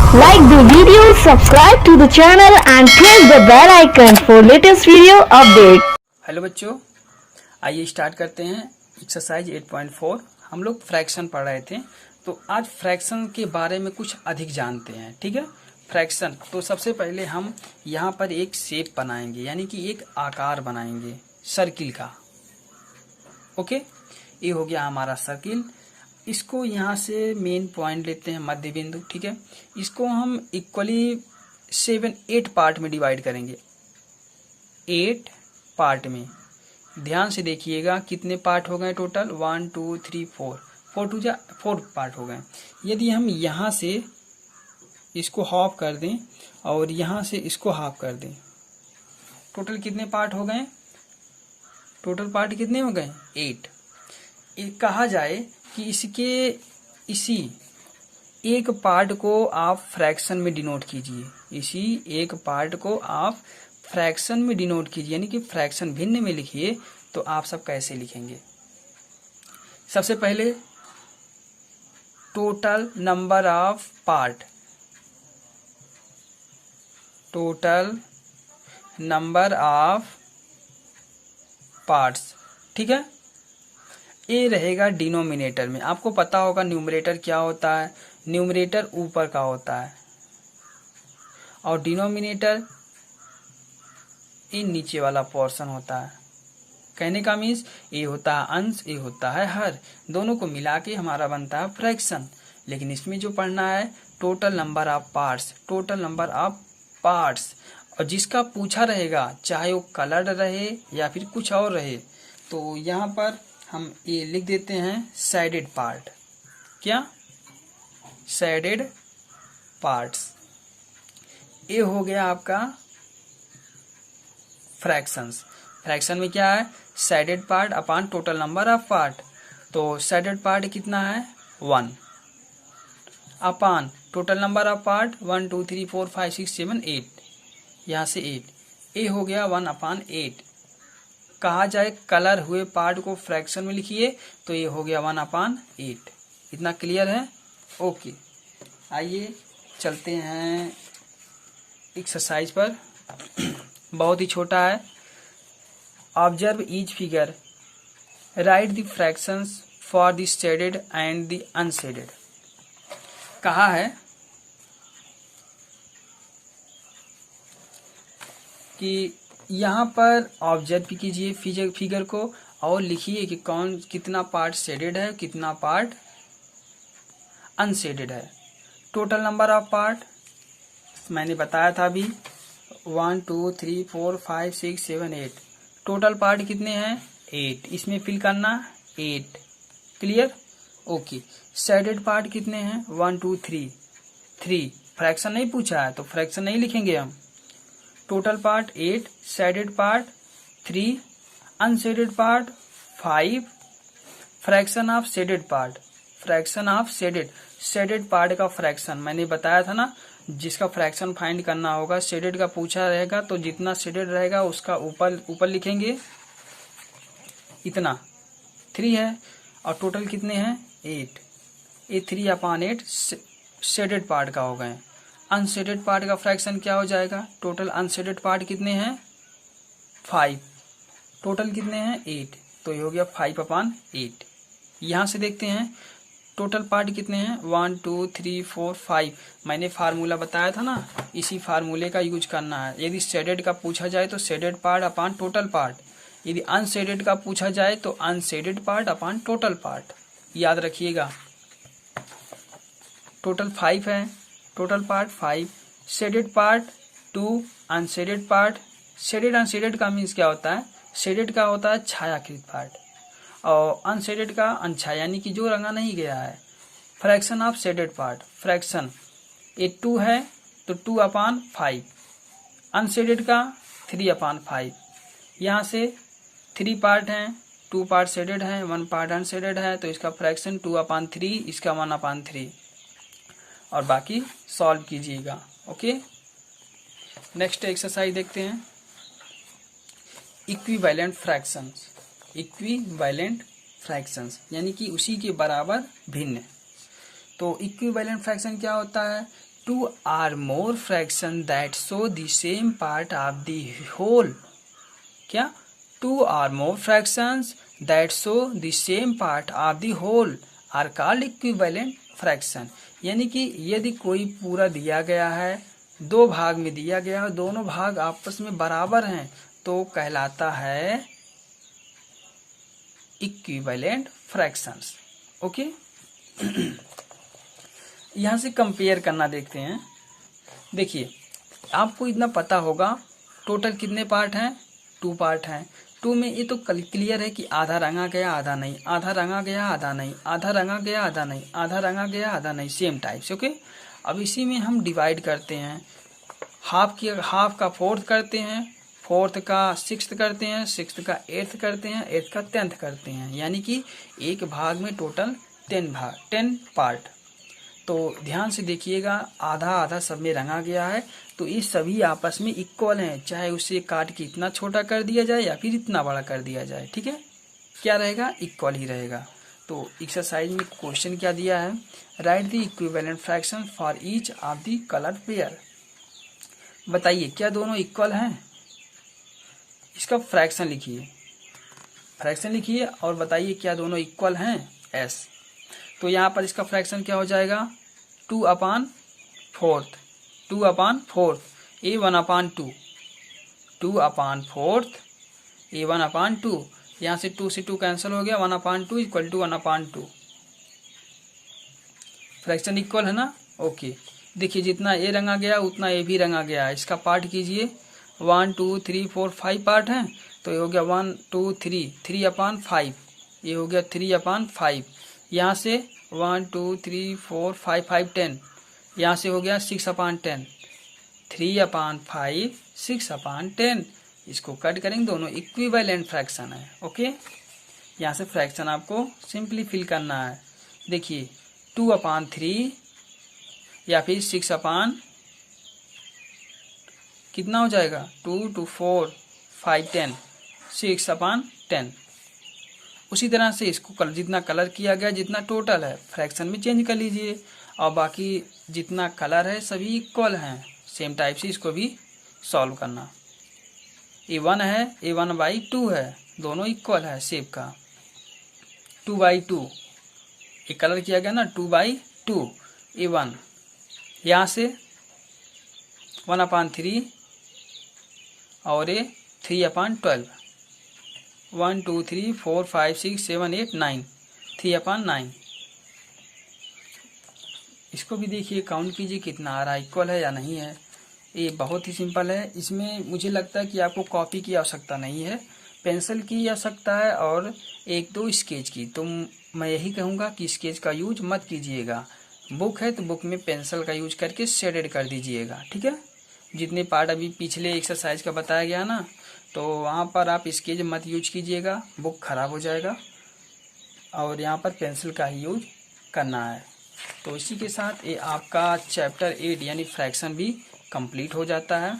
Like the video, subscribe to the channel and press the bell icon for latest video update. Hello बच्चों, आइए start करते हैं exercise 8.4। हम लोग fraction पढ़ रहे थे, तो आज फ्रैक्शन के बारे में कुछ अधिक जानते हैं। ठीक है, फ्रैक्शन। तो सबसे पहले हम यहाँ पर एक शेप बनाएंगे, यानी कि एक आकार बनाएंगे सर्किल का। ओके, ये हो गया हमारा सर्किल। इसको यहाँ से मेन पॉइंट लेते हैं, मध्य बिंदु। ठीक है, इसको हम इक्वली 7-8 पार्ट में डिवाइड करेंगे। 8 पार्ट में ध्यान से देखिएगा कितने पार्ट हो गए टोटल। 1 2 3 4 4 पार्ट हो गए। यदि हम यहाँ से इसको हाफ कर दें और यहाँ से इसको हाफ कर दें, टोटल कितने पार्ट हो गए? टोटल पार्ट कितने हो गए? 8। कहा जाए कि इसके इसी एक पार्ट को आप फ्रैक्शन में डिनोट कीजिए। इसी एक पार्ट को आप फ्रैक्शन में डिनोट कीजिए, यानी कि फ्रैक्शन भिन्न में लिखिए। तो आप सब कैसे लिखेंगे? सबसे पहले total number of part, total number of parts. ठीक है, ये रहेगा डिनोमिनेटर में। आपको पता होगा न्यूमरेटर क्या होता है। न्यूमरेटर ऊपर का होता है और डिनोमिनेटर ये नीचे वाला पोर्शन होता है। कहने का मीन्स ये होता है अंश, ये होता है हर, दोनों को मिला के हमारा बनता है फ्रैक्शन। लेकिन इसमें जो पढ़ना है total number of parts, total number of parts. और जिसका पूछा रहेगा, चाहे वो कलर्ड रहे या फिर कुछ और रहे, तो यहाँ पर हम ये लिख देते हैं साइडेड पार्ट। क्या? Sided parts. ये हो गया आपका फ्रैक्शंस। फ्रैक्शन में क्या है? Sided part upon total number of part. तो साइडेड पार्ट कितना है? 1 upon total number of part 1 2 3 4 5 6 7 8, यहाँ से 8। ये हो गया 1 अपॉन 8। कहा जाए कलर हुए पार्ट को फ्रैक्शन में लिखिए, तो ये हो गया 1 अपॉन 8। इतना क्लियर है? ओके, आइए चलते हैं एक्सरसाइज पर। बहुत ही छोटा है। Observe each figure, right the fractions for the shaded and the unshielded. कहा है कि यहाँ पर ऑब्जर्व कीजिए फिगर को और लिखिए कि कौन कितना पार्ट शेडेड है, कितना पार्ट अनशेडेड है। टोटल नंबर ऑफ पार्ट मैंने बताया था अभी, 1 2 3 4 5 6 7 8। टोटल पार्ट कितने हैं? 8। इसमें फिल करना 8। क्लियर? ओके। शेडेड पार्ट कितने हैं? 1 2 3 3। फ्रैक्शन नहीं पूछा है तो फ्रैक्शन नहीं लिखेंगे हम। Total part 8, shaded part 3, unshielded part 5। Fraction of shaded part, fraction of shaded part का फ्रैक्शन मैंने बताया था ना, जिसका फ्रैक्शन फाइंड करना होगा। शेडेड का पूछा रहेगा तो जितना शेडेड रहेगा उसका ऊपर लिखेंगे, इतना 3 है। और टोटल कितने हैं? 8। ये 3 अपॉन 8 शेडेड पार्ट का हो गए। अनशेडेड पार्ट का फ्रैक्शन क्या हो जाएगा? टोटल अनशेडेड पार्ट कितने हैं? 5। टोटल कितने हैं? 8। तो ये हो गया 5 अपॉन 8। यहाँ से देखते हैं टोटल पार्ट कितने हैं? 1 2 3 4 5। मैंने फार्मूला बताया था ना, इसी फार्मूले का यूज करना है। यदि शेडेड का पूछा जाए तो shaded part upon total part, यदि अनशेडेड का पूछा जाए तो unshielded part upon total part. याद रखिएगा। टोटल 5 है, total part 5, shaded part 2, unshielded part. Shaded unshielded का मीन्स क्या होता है? शेडेड का होता है छायाकृत पार्ट और अनशेडेड का अनछाया, यानी कि जो रंगा नहीं गया है। Fraction of shaded part, fraction ये 2 है तो 2 अपॉन 5। अनशेडेड का 3 अपॉन 5। यहाँ से 3 पार्ट हैं, 2 पार्ट शेडेड है, 1 पार्ट अनशेडेड है, तो इसका फ्रैक्शन 2 अपॉन 3, इसका 1 अपॉन 3। और बाकी सॉल्व कीजिएगा। ओके, नेक्स्ट एक्सरसाइज देखते हैं। इक्विवेलेंट फ्रैक्शंस, इक्विवेलेंट फ्रैक्शंस यानी कि उसी के बराबर भिन्न। तो इक्विवेलेंट फ्रैक्शन क्या होता है 2 or more fraction that show the same part of the whole. क्या? 2 or more fractions that show the same part of the whole are called equivalent fraction. यानी कि यदि कोई पूरा दिया गया है, 2 भाग में दिया गया है, दोनों भाग आपस में बराबर हैं, तो कहलाता है इक्विवेलेंट फ्रैक्शंस. ओके. यहाँ से कंपेयर करना देखते हैं. देखिए, आपको इतना पता होगा टोटल कितने पार्ट हैं? 2 पार्ट हैं. 2 में ये तो क्लियर है कि आधा रंगा गया आधा नहीं, आधा रंगा गया आधा नहीं, आधा रंगा गया आधा नहीं, आधा रंगा गया आधा नहीं, सेम टाइप से. ओके. अब इसी में हम डिवाइड करते हैं. हाफ का 4th करते हैं, 4th का 6th करते हैं, 6th का 8th करते हैं, 8th का 10th करते हैं. यानी कि एक भाग में टोटल 10 पार्ट. तो ध्यान से देखिएगा, आधा आधा सब में रंगा गया है, तो ये सभी आपस में इक्वल हैं, चाहे उसे काट के इतना छोटा कर दिया जाए या फिर इतना बड़ा कर दिया जाए. ठीक है, क्या रहेगा? इक्वल ही रहेगा. तो एक्सरसाइज में क्वेश्चन क्या दिया है? Right the equivalent fraction for each of the colour pair. बताइए क्या दोनों इक्वल हैं? इसका फ्रैक्शन लिखिए और बताइए क्या दोनों इक्वल हैं? एस. तो यहाँ पर इसका फ्रैक्शन क्या हो जाएगा? 2/4. 2/4 A1/2. 2/4 A1/2. यहाँ से 2 से 2 कैंसिल हो गया, 1/2 इक्वल टू 1/2. फ्रैक्शन इक्वल है ना? ओके. देखिए, जितना ए रंगा गया उतना ए भी रंगा गया. इसका पार्ट कीजिए. 1 2 3 4 5 पार्ट हैं, तो ये हो गया 1 2 3 3/5. ये हो गया 3/5. यहाँ से 1 2 3 4 5 5 10. यहाँ से हो गया 6/10. 3/5 6/10. इसको कट करेंगे, दोनों इक्विवेलेंट फ्रैक्शन है. ओके. यहाँ से फ्रैक्शन आपको सिंपली फिल करना है. देखिए, 2/3 या फिर 6 कितना हो जाएगा? 2 2 4 5 10 6/10. उसी तरह से इसको जितना कलर किया गया, जितना टोटल है, फ्रैक्शन में चेंज कर लीजिए. और बाकी जितना कलर है सभी इक्वल हैं, सेम टाइप से इसको भी सॉल्व करना. A1 है, A1/2 है, दोनों इक्वल है शेप का. 2/2 ये कलर किया गया ना, 2/2 A1. यहाँ से 1/3 और ये 3/12. 1 2 3 4 5 6 7 8 9 3/9. इसको भी देखिए, काउंट कीजिए कितना आ रहा है, इक्वल है या नहीं है. ये बहुत ही सिंपल है. इसमें मुझे लगता है कि आपको कॉपी की आवश्यकता नहीं है, पेंसिल की आवश्यकता है और 1-2 स्केच की. तो मैं यही कहूँगा कि स्केच का यूज मत कीजिएगा. बुक है तो बुक में पेंसिल का यूज करके शेडेड कर दीजिएगा. ठीक है. जितने पार्ट अभी पिछले एक्सरसाइज का बताया गया ना, तो वहाँ पर आप स्केच मत यूज कीजिएगा, बुक खराब हो जाएगा. और यहाँ पर पेंसिल का ही यूज करना है. तो इसी के साथ ये आपका चैप्टर 8 यानी फ्रैक्शन भी कंप्लीट हो जाता है.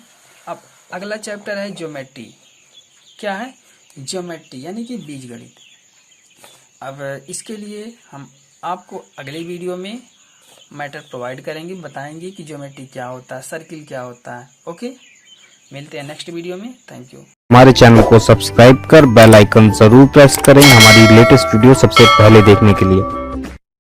अब अगला चैप्टर है ज्योमेट्री. क्या है? ज्योमेट्री यानी कि बीजगणित. अब इसके लिए हम आपको अगले वीडियो में मैटर प्रोवाइड करेंगे, बताएंगे कि ज्योमेट्री क्या होता है, सर्किल क्या होता है. ओके, मिलते हैं नेक्स्ट वीडियो में. Thank you. हमारे चैनल को सब्सक्राइब कर बेल आइकन जरूर प्रेस करें हमारी लेटेस्ट वीडियो सबसे पहले देखने के लिए.